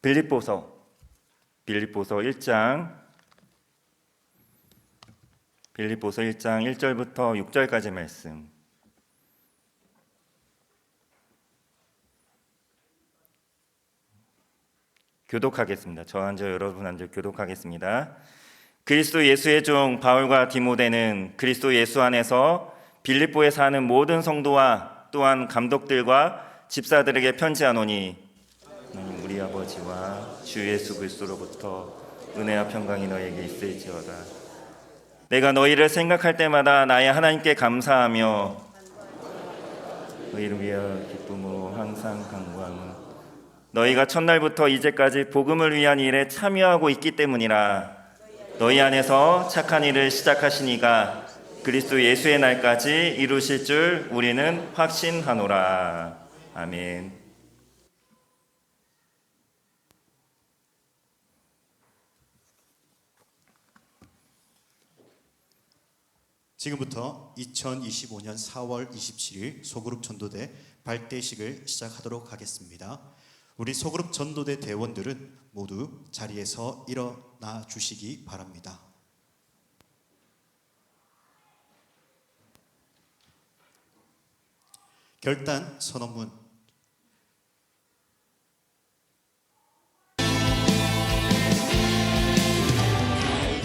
빌립보서 1장 1절부터 6절까지 말씀. 교독하겠습니다. 저 앉아 여러분 앉아 교독하겠습니다. 그리스도 예수의 종 바울과 디모데는 그리스도 예수 안에서 빌립보에 사는 모든 성도와 또한 감독들과 집사들에게 편지하노니, 우리 아버지와 주 예수 그리스도로부터 은혜와 평강이 너에게 있을지어다. 내가 너희를 생각할 때마다 나의 하나님께 감사하며 너희를 위하여 기쁨으로 항상 간구하며 너희가 첫날부터 이제까지 복음을 위한 일에 참여하고 있기 때문이라. 너희 안에서 착한 일을 시작하신 이가 그리스도 예수의 날까지 이루실 줄 우리는 확신하노라. 아멘. 지금부터 2025년 4월 27일 소그룹 전도대 발대식을 시작하도록 하겠습니다. 우리 소그룹 전도대 대원들은 모두 자리에서 일어나 주시기 바랍니다. 결단 선언문.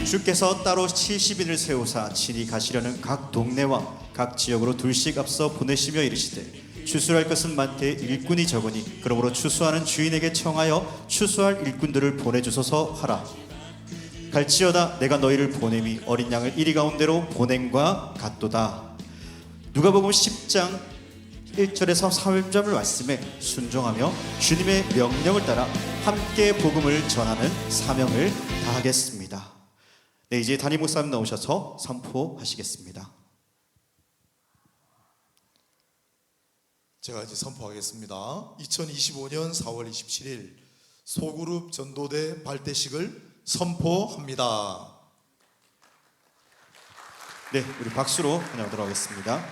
주께서 따로 70인을 세우사 친히 가시려는 각 동네와 각 지역으로 둘씩 앞서 보내시며 이르시되 추수할 것은 많되 일꾼이 적으니 그러므로 추수하는 주인에게 청하여 추수할 일꾼들을 보내주소서 하라. 갈지어다 내가 너희를 보냄이 어린 양을 이리 가운데로 보냄과 같도다. 누가복음 10장 1절에서 3절 말씀에 순종하며 주님의 명령을 따라 함께 복음을 전하는 사명을 다하겠습니다. 네, 이제 담임 목사님 나오셔서 선포하시겠습니다. 제가 이제 선포하겠습니다. 2025년 4월 27일 소그룹 전도대 발대식을 선포합니다. 네, 우리 박수로 환영하도록 하겠습니다.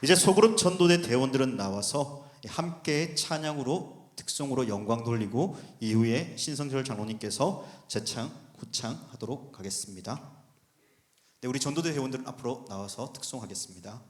이제 소그룹 전도대 대원들은 나와서 함께 찬양으로 특송으로 영광 돌리고 이후에 신성철 장로님께서 재창 후창하도록 하겠습니다. 네, 우리 전도대 회원들은 앞으로 나와서 특송하겠습니다.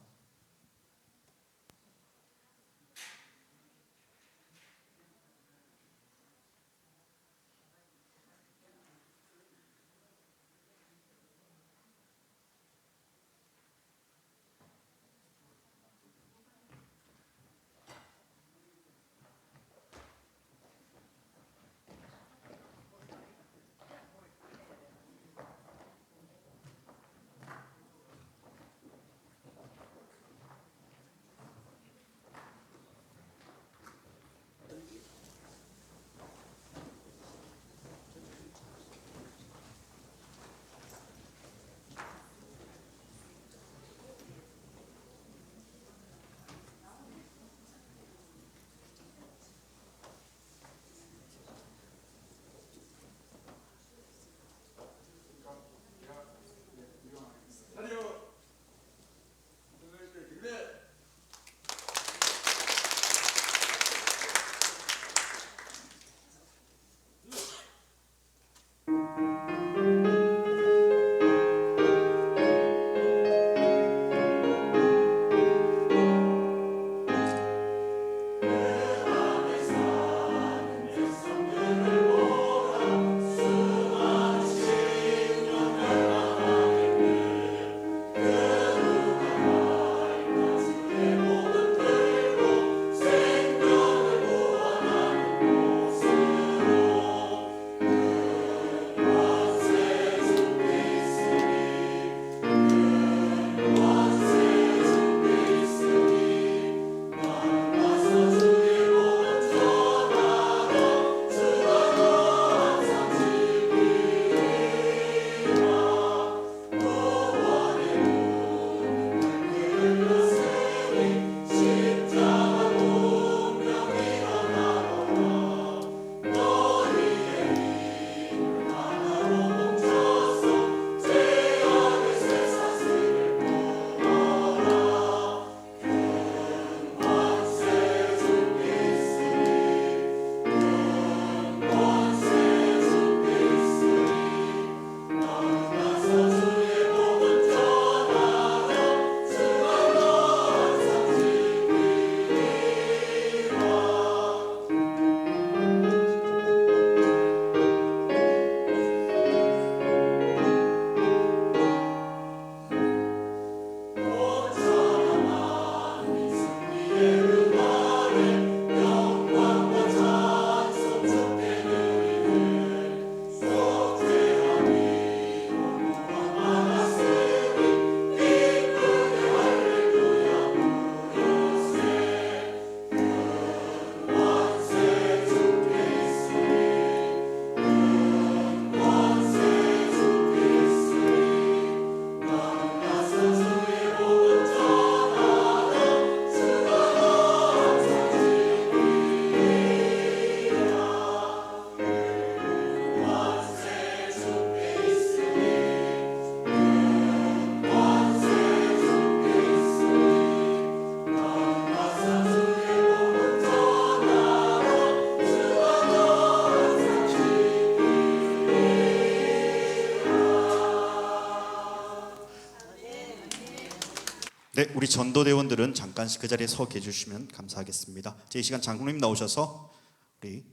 네, 우리 전도대원들은 잠깐씩 그 자리에 서 계주시면 감사하겠습니다. 이 시간 장로님 나오셔서 우리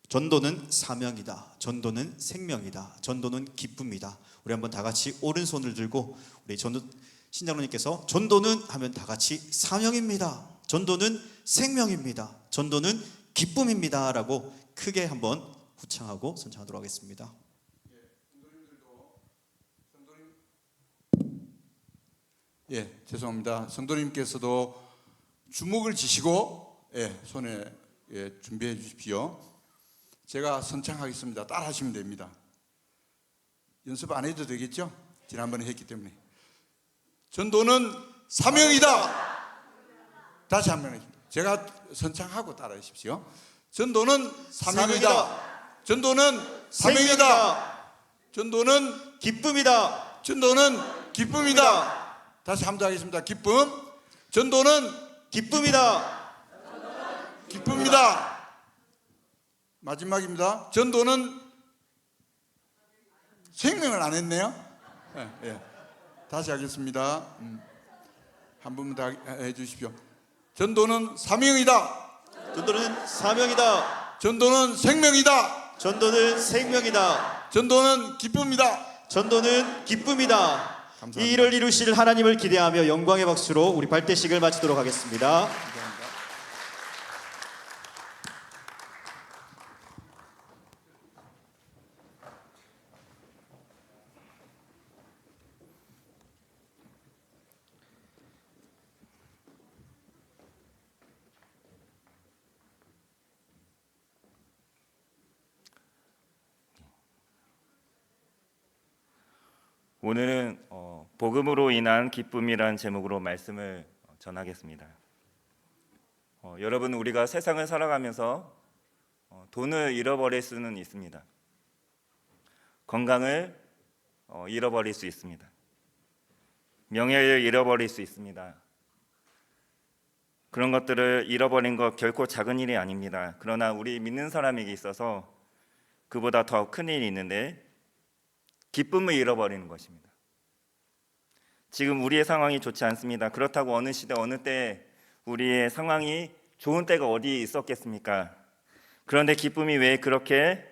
전도는 사명이다, 전도는 생명이다, 전도는 기쁨이다. 우리 한번 다 같이 오른손을 들고 우리 전도 신장로님께서 전도는 하면 다 같이 사명입니다, 전도는 생명입니다, 전도는 기쁨입니다라고 크게 한번 후창하고 선창하도록 하겠습니다. 예, 죄송합니다. 성도님께서도 주먹을 쥐시고 손에 준비해 주십시오. 제가 선창하겠습니다. 따라 하시면 됩니다. 연습 안 해도 되겠죠? 지난번에 했기 때문에. 전도는 사명이다. 다시 한번 제가 선창하고 따라 하십시오. 전도는 사명이다. 전도는 사명이다. 전도는 기쁨이다. 전도는 기쁨이다. 다시 한 번 더 하겠습니다. 기쁨. 전도는 기쁨이다. 기쁨이다. 마지막입니다. 전도는 생명을 안 했네요. 예. 다시 하겠습니다. 한 번만 더 해주십시오. 전도는 사명이다. 전도는 사명이다. 전도는 생명이다. 전도는 생명이다. 전도는 기쁨이다. 전도는 기쁨이다. 감사합니다. 이 일을 이루실 하나님을 기대하며 영광의 박수로 우리 발대식을 마치도록 하겠습니다. 오늘은 복음으로 인한 기쁨이라는 제목으로 말씀을 전하겠습니다. 여러분, 우리가 세상을 살아가면서 돈을 잃어버릴 수는 있습니다. 건강을 잃어버릴 수 있습니다. 명예를 잃어버릴 수 있습니다. 그런 것들을 잃어버린 것 결코 작은 일이 아닙니다. 그러나 우리 믿는 사람에게 있어서 그보다 더 큰 일이 있는데 기쁨을 잃어버리는 것입니다. 지금 우리의 상황이 좋지 않습니다. 그렇다고 어느 시대 어느 때 우리의 상황이 좋은 때가 어디 있었겠습니까? 그런데 기쁨이 왜 그렇게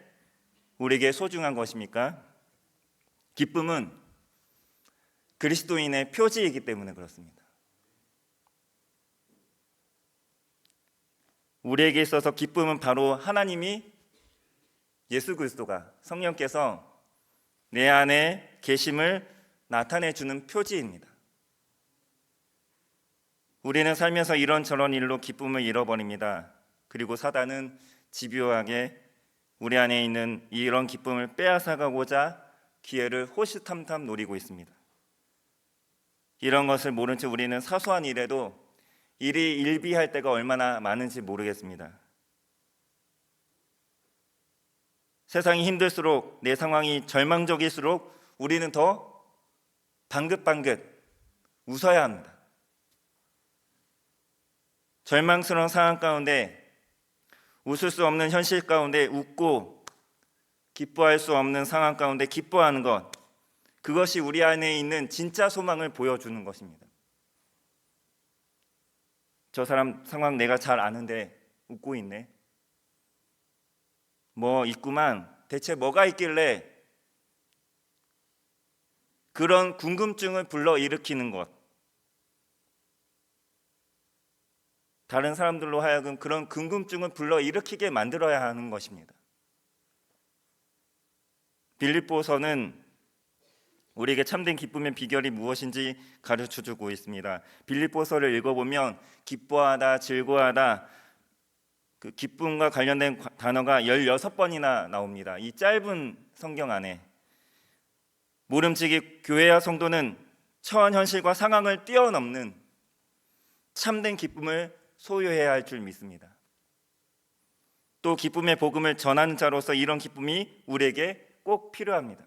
우리에게 소중한 것입니까? 기쁨은 그리스도인의 표지이기 때문에 그렇습니다. 우리에게 있어서 기쁨은 바로 하나님이, 예수 그리스도가, 성령께서 내 안에 계심을 나타내주는 표지입니다. 우리는 살면서 이런저런 일로 기쁨을 잃어버립니다. 그리고 사단은 집요하게 우리 안에 있는 이런 기쁨을 빼앗아가고자 기회를 호시탐탐 노리고 있습니다. 이런 것을 모른 채 우리는 사소한 일에도 일이 일비할 때가 얼마나 많은지 모르겠습니다. 세상이 힘들수록, 내 상황이 절망적일수록 우리는 더 방긋방긋 웃어야 합니다. 절망스러운 상황 가운데, 웃을 수 없는 현실 가운데 웃고, 기뻐할 수 없는 상황 가운데 기뻐하는 것, 그것이 우리 안에 있는 진짜 소망을 보여주는 것입니다. 저 사람 상황 내가 잘 아는데 웃고 있네. 뭐 있구만. 대체 뭐가 있길래 그런 궁금증을 불러일으키는 것. 다른 사람들로 하여금 그런 궁금증을 불러일으키게 만들어야 하는 것입니다. 빌립보서는 우리에게 참된 기쁨의 비결이 무엇인지 가르쳐주고 있습니다. 빌립보서를 읽어보면 기뻐하다, 즐거워하다, 그 기쁨과 관련된 단어가 16번이나 나옵니다. 이 짧은 성경 안에. 모름지기 교회와 성도는 처한 현실과 상황을 뛰어넘는 참된 기쁨을 소유해야 할 줄 믿습니다. 또 기쁨의 복음을 전하는 자로서 이런 기쁨이 우리에게 꼭 필요합니다.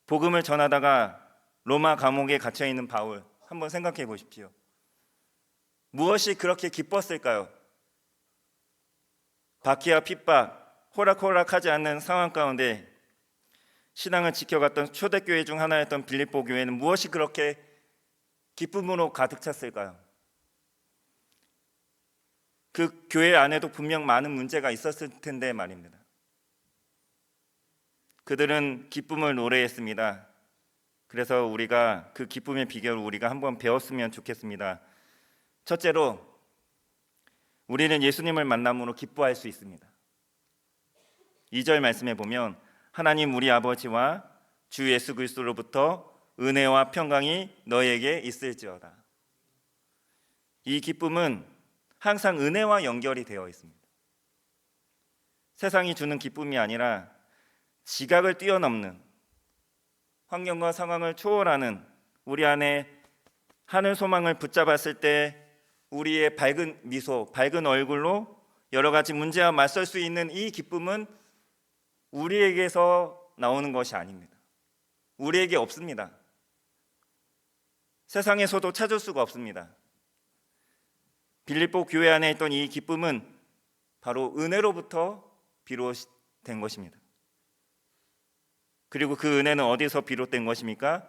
복음을 전하다가 로마 감옥에 갇혀있는 바울, 한번 생각해 보십시오. 무엇이 그렇게 기뻤을까요? 박해와 핍박, 호락호락하지 않는 상황 가운데 신앙을 지켜갔던 초대교회 중 하나였던 빌립보 교회는 무엇이 그렇게 기쁨으로 가득 찼을까요? 그 교회 안에도 분명 많은 문제가 있었을 텐데 말입니다. 그들은 기쁨을 노래했습니다. 그래서 우리가 그 기쁨의 비결을 우리가 한번 배웠으면 좋겠습니다. 첫째로, 우리는 예수님을 만남으로 기뻐할 수 있습니다. 2절 말씀에 보면 하나님 우리 아버지와 주 예수 그리스도로부터 은혜와 평강이 너에게 있을지어다. 이 기쁨은 항상 은혜와 연결이 되어 있습니다. 세상이 주는 기쁨이 아니라 지각을 뛰어넘는, 환경과 상황을 초월하는 우리 안에 하늘 소망을 붙잡았을 때 우리의 밝은 미소, 밝은 얼굴로 여러 가지 문제와 맞설 수 있는 이 기쁨은 우리에게서 나오는 것이 아닙니다. 우리에게 없습니다. 세상에서도 찾을 수가 없습니다. 빌립보 교회 안에 있던 이 기쁨은 바로 은혜로부터 비롯된 것입니다. 그리고 그 은혜는 어디서 비롯된 것입니까?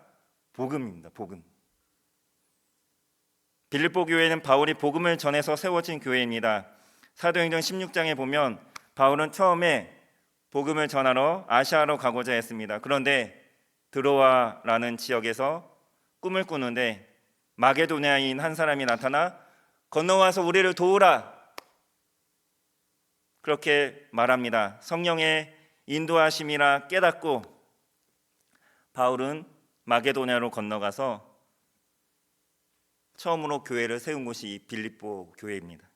복음입니다. 복음. 빌립보 교회는 바울이 복음을 전해서 세워진 교회입니다. 사도행전 16장에 보면 바울은 처음에 복음을 전하러 아시아로 가고자 했습니다. 그런데 드로아라는 지역에서 꿈을 꾸는데 마게도냐인 한 사람이 나타나 건너와서 우리를 도우라, 그렇게 말합니다. 성령의 인도하심이라 깨닫고 바울은 마게도냐로 건너가서 처음으로 교회를 세운 곳이 이 빌립보 교회입니다.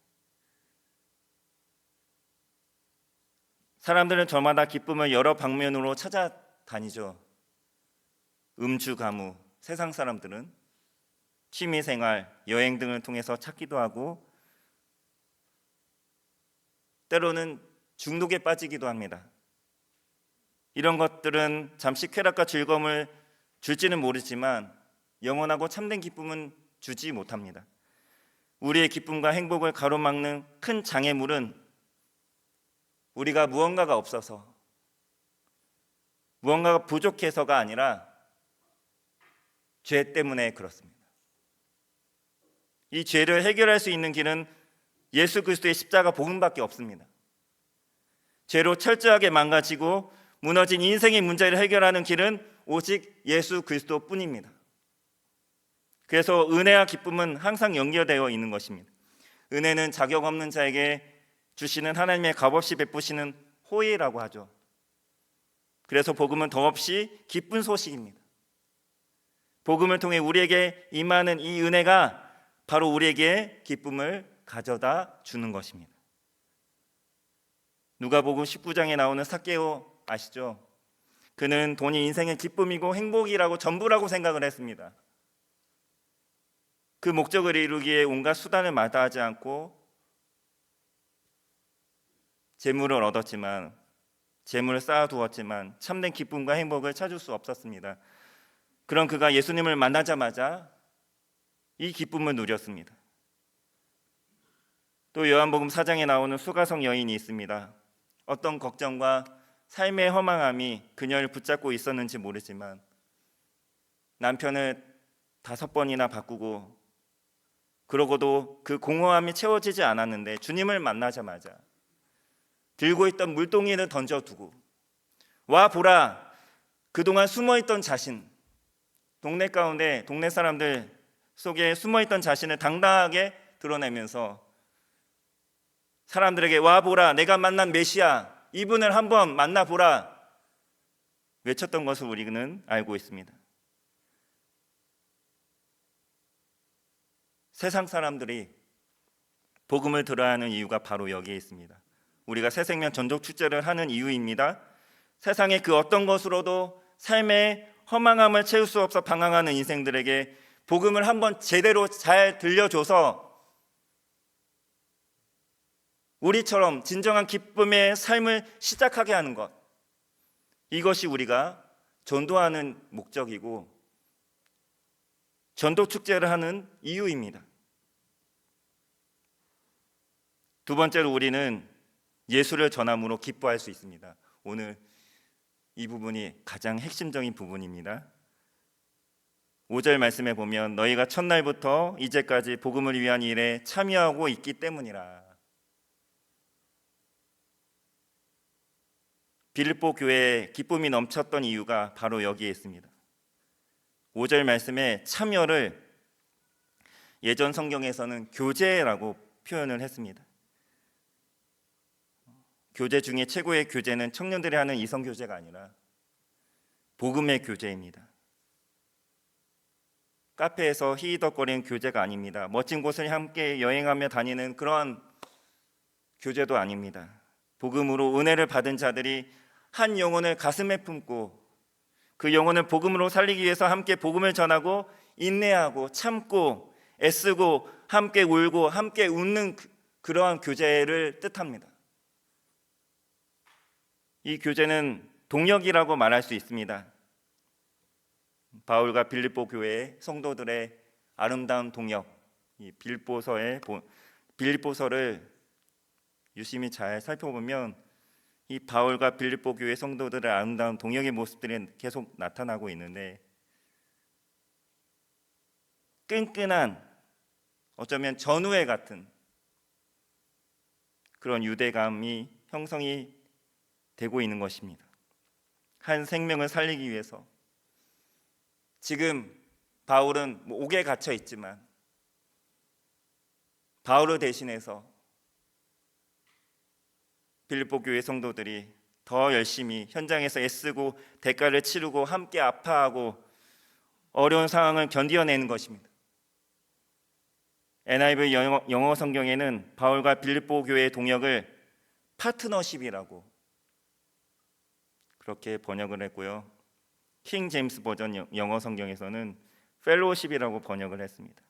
사람들은 저마다 기쁨을 여러 방면으로 찾아다니죠. 음주, 가무, 세상 사람들은 취미생활, 여행 등을 통해서 찾기도 하고 때로는 중독에 빠지기도 합니다. 이런 것들은 잠시 쾌락과 즐거움을 줄지는 모르지만 영원하고 참된 기쁨은 주지 못합니다. 우리의 기쁨과 행복을 가로막는 큰 장애물은 우리가 무언가가 없어서, 무언가가 부족해서가 아니라 죄 때문에 그렇습니다. 이 죄를 해결할 수 있는 길은 예수 그리스도의 십자가 복음밖에 없습니다. 죄로 철저하게 망가지고 무너진 인생의 문제를 해결하는 길은 오직 예수 그리스도뿐입니다. 그래서 은혜와 기쁨은 항상 연결되어 있는 것입니다. 은혜는 자격 없는 자에게 주시는 하나님의 값없이 베푸시는 호의라고 하죠. 그래서 복음은 더없이 기쁜 소식입니다. 복음을 통해 우리에게 임하는 이 은혜가 바로 우리에게 기쁨을 가져다 주는 것입니다. 누가복음 19장에 나오는 삭개오 아시죠? 그는 돈이 인생의 기쁨이고 행복이라고 전부라고 생각을 했습니다. 그 목적을 이루기에 온갖 수단을 마다하지 않고 재물을 얻었지만, 재물을 쌓아두었지만 참된 기쁨과 행복을 찾을 수 없었습니다. 그런 그가 예수님을 만나자마자 이 기쁨을 누렸습니다. 또 요한복음 4장에 나오는 수가성 여인이 있습니다. 어떤 걱정과 삶의 허망함이 그녀를 붙잡고 있었는지 모르지만 남편을 5번이나 바꾸고 그러고도 그 공허함이 채워지지 않았는데 주님을 만나자마자 들고 있던 물동이를 던져두고 와 보라, 그동안 숨어있던 자신, 동네 가운데 동네 사람들 속에 숨어있던 자신을 당당하게 드러내면서 사람들에게 와 보라, 내가 만난 메시아, 이분을 한번 만나보라 외쳤던 것을 우리는 알고 있습니다. 세상 사람들이 복음을 들어야 하는 이유가 바로 여기에 있습니다. 우리가 새생명 전족 축제를 하는 이유입니다. 세상의 그 어떤 것으로도 삶의 허망함을 채울 수 없어 방황하는 인생들에게 복음을 한번 제대로 잘 들려줘서 우리처럼 진정한 기쁨의 삶을 시작하게 하는 것, 이것이 우리가 전도하는 목적이고 전도 축제를 하는 이유입니다. 두 번째로 우리는 예수를 전함으로 기뻐할 수 있습니다. 오늘 이 부분이 가장 핵심적인 부분입니다. 5절 말씀에 보면 너희가 첫날부터 이제까지 복음을 위한 일에 참여하고 있기 때문이라. 빌립보 교회에 기쁨이 넘쳤던 이유가 바로 여기에 있습니다. 5절 말씀에 참여를 예전 성경에서는 교제라고 표현을 했습니다. 교제 중에 최고의 교제는 청년들이 하는 이성 교제가 아니라 복음의 교제입니다. 카페에서 히히덕거리는 교제가 아닙니다. 멋진 곳을 함께 여행하며 다니는 그러한 교제도 아닙니다. 복음으로 은혜를 받은 자들이 한 영혼을 가슴에 품고 그 영혼을 복음으로 살리기 위해서 함께 복음을 전하고 인내하고 참고 애쓰고 함께 울고 함께 웃는 그러한 교제를 뜻합니다. 이 교제는 동역이라고 말할 수 있습니다. 바울과 빌립보 교회의 성도들의 아름다운 동역, 이 빌립보서를 유심히 잘 살펴보면 이 바울과 빌립보 교회 성도들의 아름다운 동역의 모습들이 계속 나타나고 있는데, 끈끈한, 어쩌면 전우회 같은 그런 유대감이 형성이 되고 있는 것입니다. 한 생명을 살리기 위해서 지금 바울은 옥에 갇혀 있지만 바울을 대신해서 빌립보 교회 성도들이 더 열심히 현장에서 애쓰고 대가를 치르고 함께 아파하고 어려운 상황을 견디어내는 것입니다. NIV 영어 성경에는 바울과 빌립보 교회의 동역을 파트너십이라고 그렇게 번역을 했고요. 킹 제임스 버전 영어 성경에서는 펠로우십이라고 번역을 했습니다.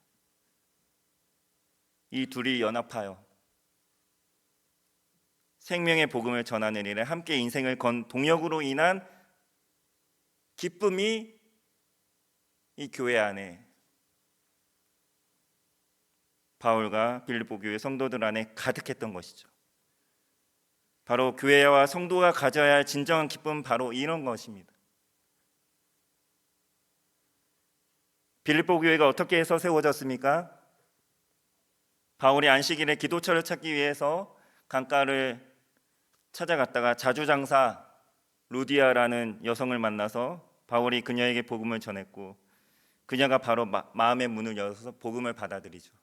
이 둘이 연합하여 생명의 복음을 전하는 일에 함께 인생을 건 동역으로 인한 기쁨이 이 교회 안에, 바울과 빌립보 교회 성도들 안에 가득했던 것이죠. 바로 교회와 성도가 가져야 할 진정한 기쁨은 바로 이런 것입니다. 빌립보 교회가 어떻게 해서 세워졌습니까? 바울이 안식일에 기도처를 찾기 위해서 강가를 찾아갔다가 자주장사 루디아라는 여성을 만나서 바울이 그녀에게 복음을 전했고, 그녀가 바로 마음의 문을 열어서 복음을 받아들이죠.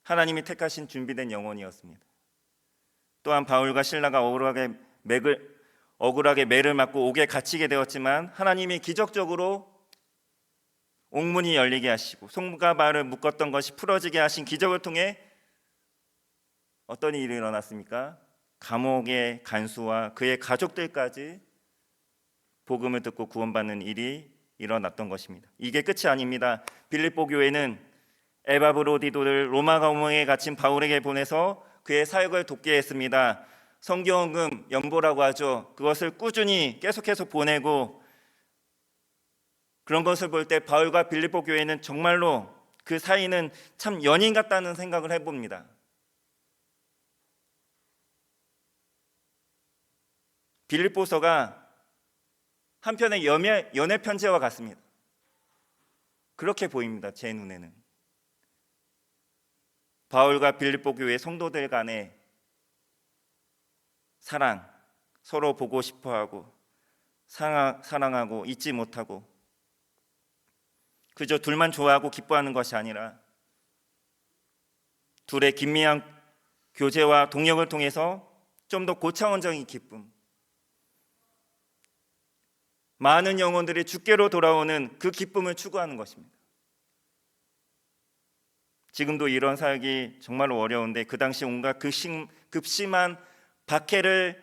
하나님이 택하신 준비된 영혼이었습니다. 또한 바울과 실라가 억울하게 매를 맞고 옥에 갇히게 되었지만 하나님이 기적적으로 옥문이 열리게 하시고 손과 발을 묶었던 것이 풀어지게 하신 기적을 통해 어떤 일이 일어났습니까? 감옥의 간수와 그의 가족들까지 복음을 듣고 구원받는 일이 일어났던 것입니다. 이게 끝이 아닙니다. 빌립보 교회는 에바브로디도를 로마 감옥에 갇힌 바울에게 보내서 그의 사역을 돕게 했습니다. 성경금 연보라고 하죠. 그것을 꾸준히 계속해서 보내고, 그런 것을 볼 때 바울과 빌립보 교회는 정말로 그 사이는 참 연인 같다는 생각을 해봅니다. 빌립보서가 한편의 연애 편지와 같습니다. 그렇게 보입니다. 제 눈에는. 바울과 빌립보 교회 성도들 간의 사랑, 서로 보고 싶어하고 사랑하고 잊지 못하고 그저 둘만 좋아하고 기뻐하는 것이 아니라 둘의 긴밀한 교제와 동역을 통해서 좀 더 고차원적인 기쁨, 많은 영혼들이 주께로 돌아오는 그 기쁨을 추구하는 것입니다. 지금도 이런 사역이 정말로 어려운데 그 당시 온갖 급심한 박해를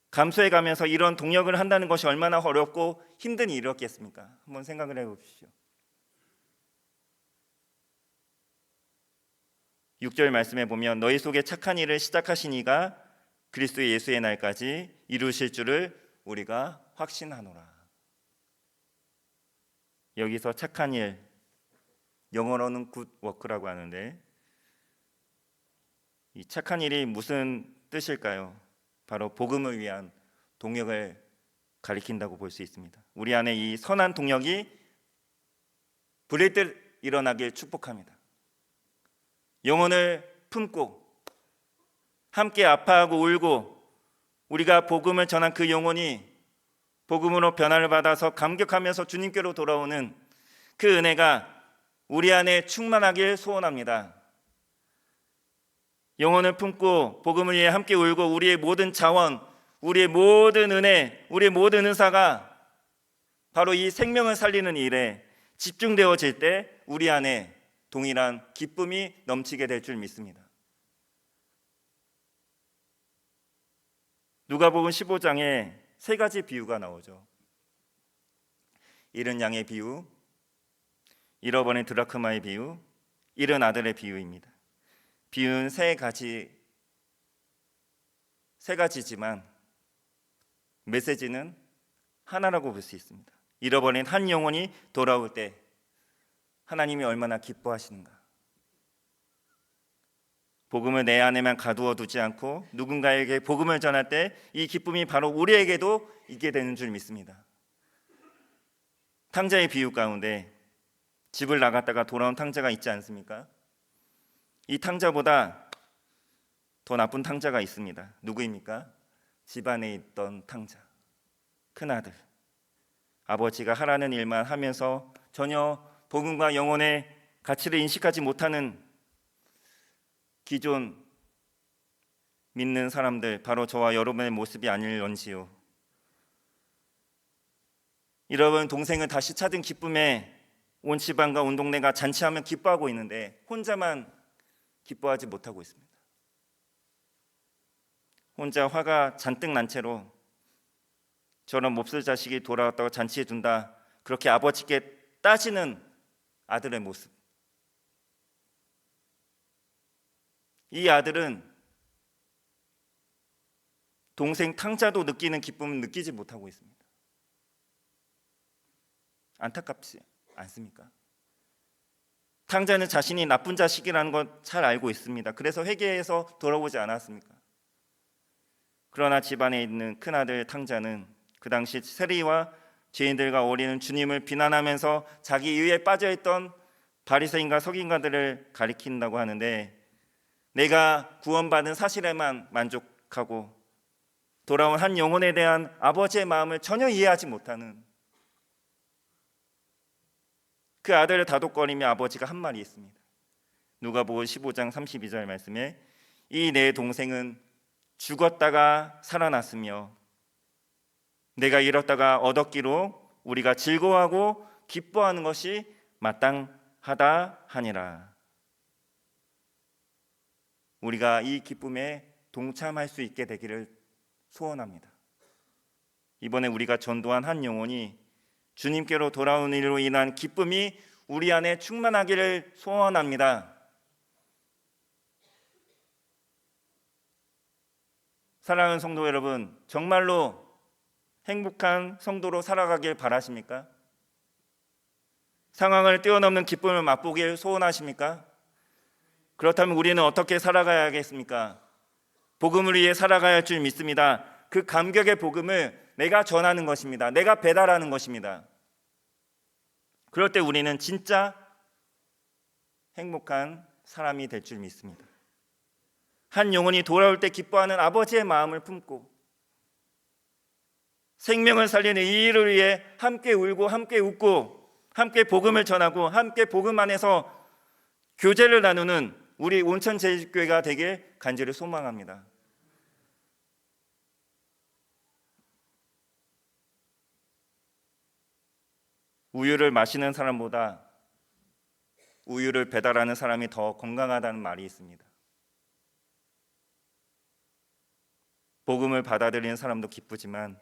감수해가면서 이런 동역을 한다는 것이 얼마나 어렵고 힘든 일이었겠습니까? 한번 생각을 해보십시오. 6절 말씀에 보면 너희 속에 착한 일을 시작하신 이가 그리스도 예수의 날까지 이루실 줄을 우리가 확신하노라. 여기서 착한 일, 영어로는 good work라고 하는데, 이 착한 일이 무슨 뜻일까요? 바로 복음을 위한 동역을 가리킨다고 볼 수 있습니다. 우리 안에 이 선한 동력이 불일듯 일어나길 축복합니다. 영혼을 품고 함께 아파하고 울고 우리가 복음을 전한 그 영혼이 복음으로 변화를 받아서 감격하면서 주님께로 돌아오는 그 은혜가 우리 안에 충만하길 소원합니다. 영혼을 품고 복음을 위해 함께 울고 우리의 모든 자원, 우리의 모든 은혜, 우리의 모든 은사가 바로 이 생명을 살리는 일에 집중되어질 때 우리 안에 동일한 기쁨이 넘치게 될 줄 믿습니다. 누가복음 15장에 세 가지 비유가 나오죠. 잃은 양의 비유, 잃어버린 드라크마의 비유, 잃은 아들의 비유입니다. 비유는 세 가지지만 메시지는 하나라고 볼 수 있습니다. 잃어버린 한 영혼이 돌아올 때 하나님이 얼마나 기뻐하시는가. 복음을 내 안에만 가두어 두지 않고 누군가에게 복음을 전할 때 이 기쁨이 바로 우리에게도 있게 되는 줄 믿습니다. 탕자의 비유 가운데 집을 나갔다가 돌아온 탕자가 있지 않습니까? 이 탕자보다 더 나쁜 탕자가 있습니다. 누구입니까? 집안에 있던 탕자, 큰아들. 아버지가 하라는 일만 하면서 전혀 복음과 영혼의 가치를 인식하지 못하는 기존 믿는 사람들, 바로 저와 여러분의 모습이 아닐런지요. 여러분, 동생을 다시 찾은 기쁨에 온 집안과 온 동네가 잔치하며 기뻐하고 있는데 혼자만 기뻐하지 못하고 있습니다. 혼자 화가 잔뜩 난 채로 저런 몹쓸 자식이 돌아왔다고 잔치해 준다, 그렇게 아버지께 따지는 아들의 모습. 이 아들은 동생 탕자도 느끼는 기쁨을 느끼지 못하고 있습니다. 안타깝지 않습니까? 탕자는 자신이 나쁜 자식이라는 걸 잘 알고 있습니다. 그래서 회개해서 돌아오지 않았습니까? 그러나 집안에 있는 큰아들 탕자는 그 당시 세리와 죄인들과 어리는 주님을 비난하면서 자기 의에 빠져있던 바리새인과 서기관들을 가리킨다고 하는데, 내가 구원받은 사실에만 만족하고 돌아온 한 영혼에 대한 아버지의 마음을 전혀 이해하지 못하는 그 아들을 다독거리며 아버지가 한 말이 있습니다. 누가복음 15장 32절 말씀에 이 내 동생은 죽었다가 살아났으며 내가 잃었다가 얻었기로 우리가 즐거워하고 기뻐하는 것이 마땅하다 하니라. 우리가 이 기쁨에 동참할 수 있게 되기를 소원합니다. 이번에 우리가 전도한 한 영혼이 주님께로 돌아오는 일로 인한 기쁨이 우리 안에 충만하기를 소원합니다. 사랑하는 성도 여러분, 정말로 행복한 성도로 살아가길 바라십니까? 상황을 뛰어넘는 기쁨을 맛보길 소원하십니까? 그렇다면 우리는 어떻게 살아가야겠습니까? 복음을 위해 살아가야 할 줄 믿습니다. 그 감격의 복음을 내가 전하는 것입니다. 내가 배달하는 것입니다. 그럴 때 우리는 진짜 행복한 사람이 될 줄 믿습니다. 한 영혼이 돌아올 때 기뻐하는 아버지의 마음을 품고 생명을 살리는 이 일을 위해 함께 울고 함께 웃고 함께 복음을 전하고 함께 복음 안에서 교제를 나누는 우리 온천제일교회가 되길 간절히 소망합니다. 우유를 마시는 사람보다 우유를 배달하는 사람이 더 건강하다는 말이 있습니다. 복음을 받아들이는 사람도 기쁘지만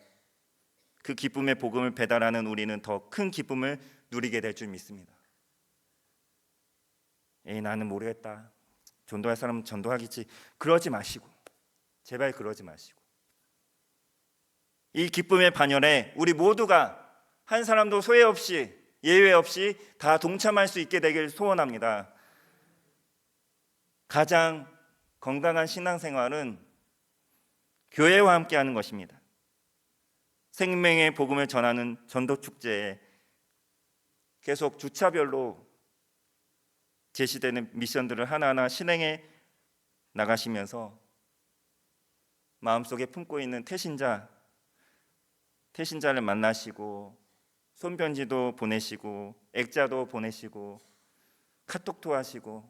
그 기쁨의 복음을 배달하는 우리는 더 큰 기쁨을 누리게 될 줄 믿습니다. 나는 모르겠다, 전도할 사람은 전도하겠지, 그러지 마시고, 제발 그러지 마시고, 이 기쁨의 반열에 우리 모두가 한 사람도 소외 없이 예외 없이 다 동참할 수 있게 되길 소원합니다. 가장 건강한 신앙생활은 교회와 함께하는 것입니다. 생명의 복음을 전하는 전도 축제에 계속 주차별로 제시되는 미션들을 하나하나 실행해 나가시면서 마음속에 품고 있는 태신자를 만나시고 손편지도 보내시고 액자도 보내시고 카톡도 하시고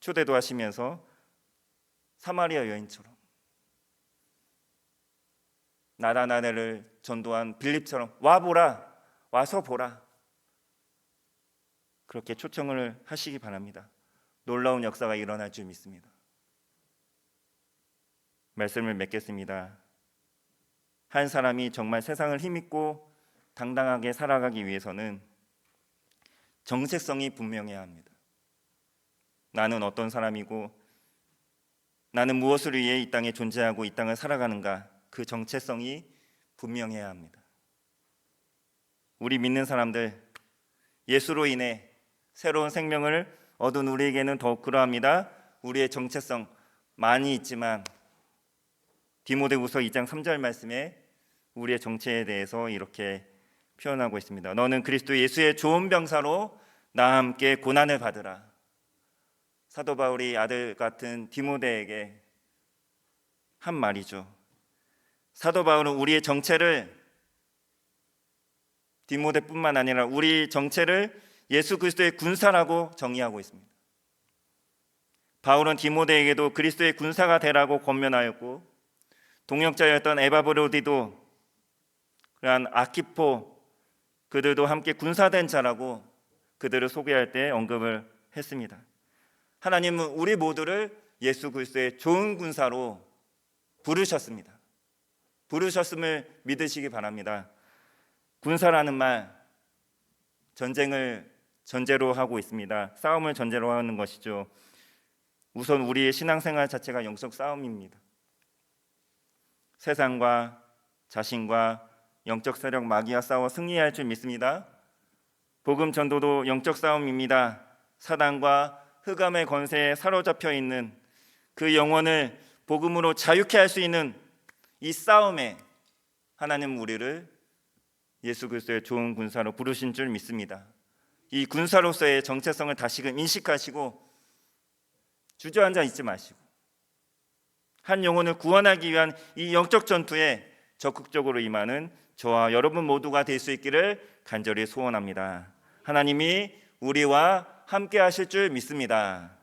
초대도 하시면서 사마리아 여인처럼 나라를 전도한 빌립처럼 와서 보라 그렇게 초청을 하시기 바랍니다. 놀라운 역사가 일어날 줄 믿습니다. 말씀을 맺겠습니다. 한 사람이 정말 세상을 힘있고 당당하게 살아가기 위해서는 정체성이 분명해야 합니다. 나는 어떤 사람이고 나는 무엇을 위해 이 땅에 존재하고 이 땅을 살아가는가, 그 정체성이 분명해야 합니다. 우리 믿는 사람들, 예수로 인해 새로운 생명을 얻은 우리에게는 더욱 그러합니다. 우리의 정체성 많이 있지만 디모데후서 2장 3절 말씀에 우리의 정체에 대해서 이렇게 표현하고 있습니다. 너는 그리스도 예수의 좋은 병사로 나와 함께 고난을 받으라. 사도 바울이 아들 같은 디모데에게 한 말이죠. 사도 바울은 우리의 정체를, 디모데뿐만 아니라 우리 정체를 예수 그리스도의 군사라고 정의하고 있습니다. 바울은 디모데에게도 그리스도의 군사가 되라고 권면하였고, 동역자였던 에바브로디도, 그러한 아키포, 그들도 함께 군사된 자라고 그들을 소개할 때 언급을 했습니다. 하나님은 우리 모두를 예수 그리스도의 좋은 군사로 부르셨습니다. 부르셨음을 믿으시기 바랍니다. 군사라는 말, 전쟁을 전제로 하고 있습니다. 싸움을 전제로 하는 것이죠. 우선 우리의 신앙생활 자체가 영적 싸움입니다. 세상과 자신과 영적 세력 마귀와 싸워 승리할 줄 믿습니다. 복음 전도도 영적 싸움입니다. 사단과 흑암의 권세에 사로잡혀 있는 그 영혼을 복음으로 자유케 할 수 있는 이 싸움에 하나님은 우리를 예수 그리스도의 좋은 군사로 부르신 줄 믿습니다. 이 군사로서의 정체성을 다시금 인식하시고 주저앉아 있지 마시고 한 영혼을 구원하기 위한 이 영적 전투에 적극적으로 임하는 저와 여러분 모두가 될 수 있기를 간절히 소원합니다. 하나님이 우리와 함께 하실 줄 믿습니다.